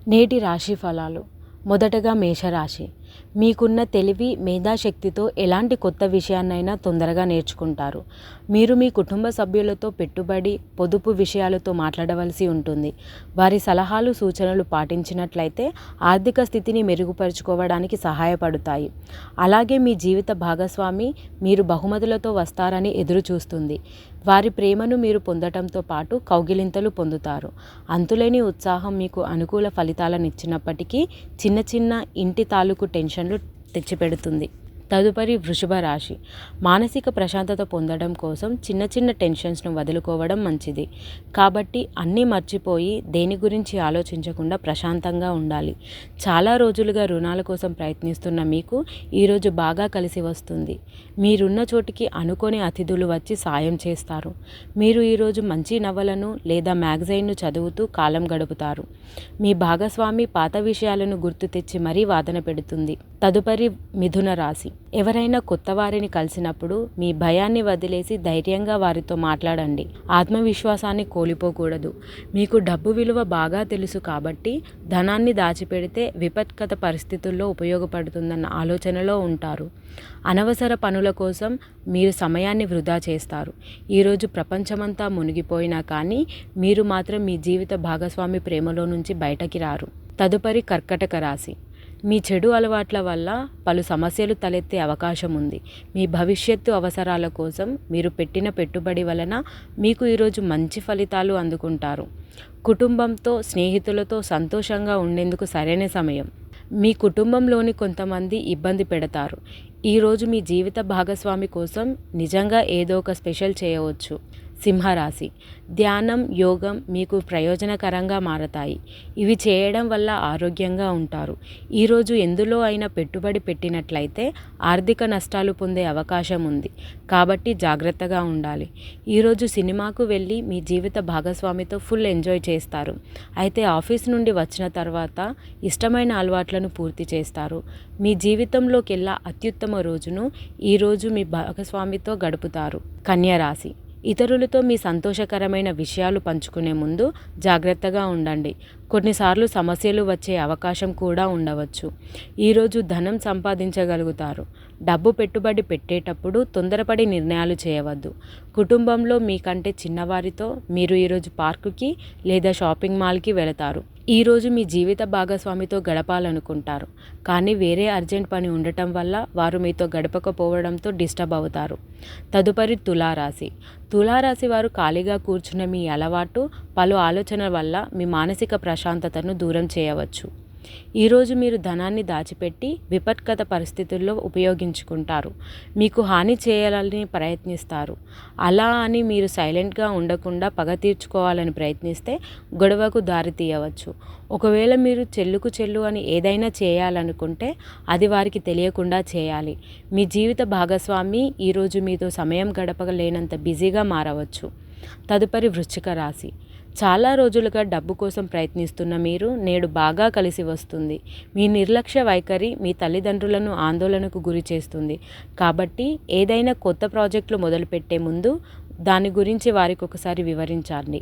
నేటి రాశి ఫలాలు. మొదటగా మేషరాశి. మీకున్న తెలివి, మేధాశక్తితో ఎలాంటి కొత్త విషయాన్నైనా తొందరగా నేర్చుకుంటారు. మీరు మీ కుటుంబ సభ్యులతో పెట్టుబడి, పొదుపు విషయాలతో మాట్లాడవలసి ఉంటుంది. వారి సలహాలు, సూచనలు పాటించినట్లయితే ఆర్థిక స్థితిని మెరుగుపరుచుకోవడానికి సహాయపడతాయి. అలాగే మీ జీవిత భాగస్వామి మీరు బహుమతులతో వస్తారని ఎదురు చూస్తుంది. వారి ప్రేమను మీరు పొందటంతో పాటు కౌగిలింతలు పొందుతారు. అంతులేని ఉత్సాహం మీకు అనుకూల ఫలితాలనిచ్చినప్పటికీ చిన్న చిన్న ఇంటి తాలూకు టెన్షన్లు తెచ్చిపెడుతుంది. తదుపరి వృషభ రాశి. మానసిక ప్రశాంతత పొందడం కోసం చిన్న చిన్న టెన్షన్స్ను వదులుకోవడం మంచిది. కాబట్టి అన్నీ మర్చిపోయి దేని గురించి ఆలోచించకుండా ప్రశాంతంగా ఉండాలి. చాలా రోజులుగా రుణాల కోసం ప్రయత్నిస్తున్న మీకు ఈరోజు బాగా కలిసి వస్తుంది. మీరున్న చోటికి అనుకోని అతిథులు వచ్చి సాయం చేస్తారు. మీరు ఈరోజు మంచి నవలను లేదా మ్యాగజైన్ను చదువుతూ కాలం గడుపుతారు. మీ భాగస్వామి పాత విషయాలను గుర్తు తెచ్చి మరీ వాదన పెడుతుంది. తదుపరి మిథున రాశి. ఎవరైనా కొత్త వారిని కలిసినప్పుడు మీ భయాన్ని వదిలేసి ధైర్యంగా వారితో మాట్లాడండి. ఆత్మవిశ్వాసాన్ని కోల్పోకూడదు. మీకు డబ్బు విలువ బాగా తెలుసు కాబట్టి ధనాన్ని దాచిపెడితే విపత్కర పరిస్థితుల్లో ఉపయోగపడుతుందన్న ఆలోచనలో ఉంటారు. అనవసర పనుల కోసం మీరు సమయాన్ని వృధా చేస్తారు. ఈరోజు ప్రపంచమంతా మునిగిపోయినా కానీ మీరు మాత్రం మీ జీవిత భాగస్వామి ప్రేమలో నుంచి బయటకి రారు. తదుపరి కర్కటక రాశి. మీ చెడు అలవాట్ల వల్ల పలు సమస్యలు తలెత్తే అవకాశం ఉంది. మీ భవిష్యత్తు అవసరాల కోసం మీరు పెట్టిన పెట్టుబడి వలన మీకు ఈరోజు మంచి ఫలితాలు అందుకుంటారు. కుటుంబంతో, స్నేహితులతో సంతోషంగా ఉండేందుకు సరైన సమయం. మీ కుటుంబంలోని కొంతమంది ఇబ్బంది పెడతారు. ఈరోజు మీ జీవిత భాగస్వామి కోసం నిజంగా ఏదో ఒక స్పెషల్ చేయవచ్చు. సింహరాశి. ధ్యానం, యోగం మీకు ప్రయోజనకరంగా మారతాయి. ఇవి చేయడం వల్ల ఆరోగ్యంగా ఉంటారు. ఈరోజు ఎందులో అయినా పెట్టుబడి పెట్టినట్లయితే ఆర్థిక నష్టాలు పొందే అవకాశం ఉంది. కాబట్టి జాగ్రత్తగా ఉండాలి. ఈరోజు సినిమాకు వెళ్ళి మీ జీవిత భాగస్వామితో ఫుల్ ఎంజాయ్ చేస్తారు. అయితే ఆఫీస్ నుండి వచ్చిన తర్వాత ఇష్టమైన అలవాట్లను పూర్తి చేస్తారు. మీ జీవితంలోకెల్లా అత్యుత్తమ రోజును ఈరోజు మీ భాగస్వామితో గడుపుతారు. కన్య రాశి. ఇతరులతో మీ సంతోషకరమైన విషయాలు పంచుకునే ముందు జాగ్రత్తగా ఉండండి. కొన్నిసార్లు సమస్యలు వచ్చే అవకాశం కూడా ఉండవచ్చు. ఈరోజు ధనం సంపాదించగలుగుతారు. డబ్బు పెట్టుబడి పెట్టేటప్పుడు తొందరపడి నిర్ణయాలు చేయవద్దు. కుటుంబంలో మీకంటే చిన్నవారితో మీరు ఈరోజు పార్కుకి లేదా షాపింగ్ మాల్కి వెళతారు. ఈరోజు మీ జీవిత భాగస్వామితో గడపాలనుకుంటారు. కానీ వేరే అర్జెంట్ పని ఉండటం వల్ల వారు మీతో గడపకపోవడంతో డిస్టర్బ్ అవుతారు. తదుపరి తులారాశి. తులారాశి వారు ఖాళీగా కూర్చున్న మీ అలవాటు పలు ఆలోచనల వల్ల మీ మానసిక ప్రశాంతతను దూరం చేయవచ్చు. ఈరోజు మీరు ధనాన్ని దాచిపెట్టి విపత్కర పరిస్థితుల్లో ఉపయోగించుకుంటారు. మీకు హాని చేయాలని ప్రయత్నిస్తారు. అలా అని మీరు సైలెంట్గా ఉండకుండా పగ తీర్చుకోవాలని ప్రయత్నిస్తే గొడవకు దారి తీయవచ్చు. ఒకవేళ మీరు చెల్లుకు చెల్లు అని ఏదైనా చేయాలనుకుంటే అది వారికి తెలియకుండా చేయాలి. మీ జీవిత భాగస్వామి ఈరోజు మీతో సమయం గడపలేనంత బిజీగా మారవచ్చు. తదుపరి వృశ్చిక రాశి. చాలా రోజులుగా డబ్బు కోసం ప్రయత్నిస్తున్న మీరు నేడు బాగా కలిసి వస్తుంది. మీ నిర్లక్ష్య వైఖరి మీ తల్లిదండ్రులను ఆందోళనకు గురి చేస్తుంది. కాబట్టి ఏదైనా కొత్త ప్రాజెక్టులు మొదలుపెట్టే ముందు దాని గురించి వారికి ఒకసారి వివరించండి.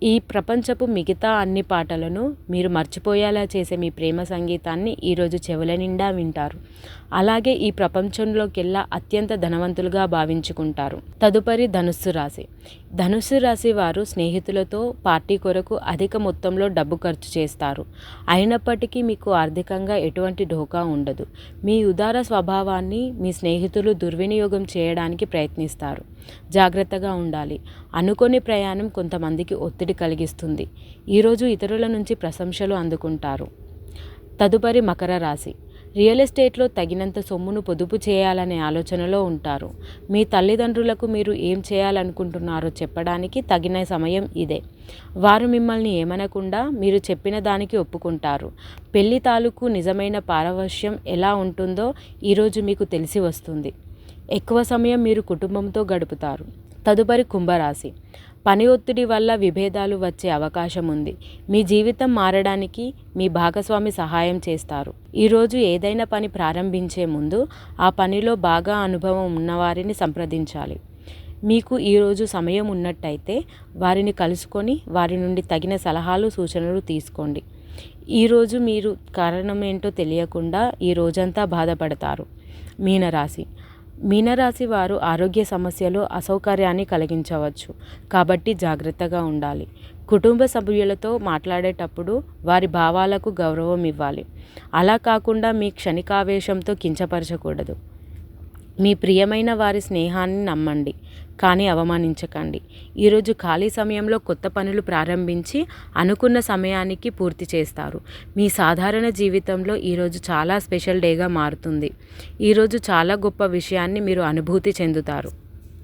ఈ ప్రపంచపు మిగతా అన్ని పాటలను మీరు మర్చిపోయేలా చేసే మీ ప్రేమ సంగీతాన్ని ఈరోజు చెవుల నిండా వింటారు. అలాగే ఈ ప్రపంచంలోకెల్లా అత్యంత ధనవంతులుగా భావించుకుంటారు. తదుపరి ధనుస్సు రాశి. ధనుస్సు రాశి వారు స్నేహితులతో పార్టీ కొరకు అధిక మొత్తంలో డబ్బు ఖర్చు చేస్తారు. అయినప్పటికీ మీకు ఆర్థికంగా ఎటువంటి ఢోకా ఉండదు. మీ ఉదార స్వభావాన్ని మీ స్నేహితులు దుర్వినియోగం చేయడానికి ప్రయత్నిస్తారు. జాగ్రత్తగా ఉండాలి. అనుకోని ప్రయాణం కొంతమందికి ఒత్తిడి కలిగిస్తుంది. ఈరోజు ఇతరుల నుంచి ప్రశంసలు అందుకుంటారు. తదుపరి మకర రాశి. రియల్ ఎస్టేట్లో తగినంత సొమ్మును పొదుపు చేయాలనే ఆలోచనలో ఉంటారు. మీ తల్లిదండ్రులకు మీరు ఏం చేయాలనుకుంటున్నారో చెప్పడానికి తగిన సమయం ఇదే. వారు మిమ్మల్ని ఏమనకుండా మీరు చెప్పిన దానికి ఒప్పుకుంటారు. పెళ్లి తాలూకు నిజమైన పారవశ్యం ఎలా ఉంటుందో ఈరోజు మీకు తెలిసి వస్తుంది. ఎక్కువ సమయం మీరు కుటుంబంతో గడుపుతారు. తదుపరి కుంభరాశి. పని ఒత్తిడి వల్ల విభేదాలు వచ్చే అవకాశం ఉంది. మీ జీవితం మారడానికి మీ భాగస్వామి సహాయం చేస్తారు. ఈరోజు ఏదైనా పని ప్రారంభించే ముందు ఆ పనిలో బాగా అనుభవం ఉన్నవారిని సంప్రదించాలి. మీకు ఈరోజు సమయం ఉన్నట్టయితే వారిని కలుసుకొని వారి నుండి తగిన సలహాలు, సూచనలు తీసుకోండి. ఈరోజు మీరు కారణం ఏంటో తెలియకుండా ఈ రోజంతా బాధపడతారు. మీనరాశి. మీనరాశి వారు ఆరోగ్య సమస్యలు అసౌకర్యాన్ని కలిగించవచ్చు, కాబట్టి జాగ్రత్తగా ఉండాలి. కుటుంబ సభ్యులతో మాట్లాడేటప్పుడు వారి భావాలకు గౌరవం ఇవ్వాలి. అలా కాకుండా మీ క్షణికావేశంతో కించపరచకూడదు. మీ ప్రియమైన వారి స్నేహాన్ని నమ్మండి, కానీ అవమానించకండి. ఈరోజు ఖాళీ సమయంలో కొత్త పనులు ప్రారంభించి అనుకున్న సమయానికి పూర్తి చేస్తారు. మీ సాధారణ జీవితంలో ఈరోజు చాలా స్పెషల్ డేగా మారుతుంది. ఈరోజు చాలా గొప్ప విషయాన్ని మీరు అనుభూతి చెందుతారు.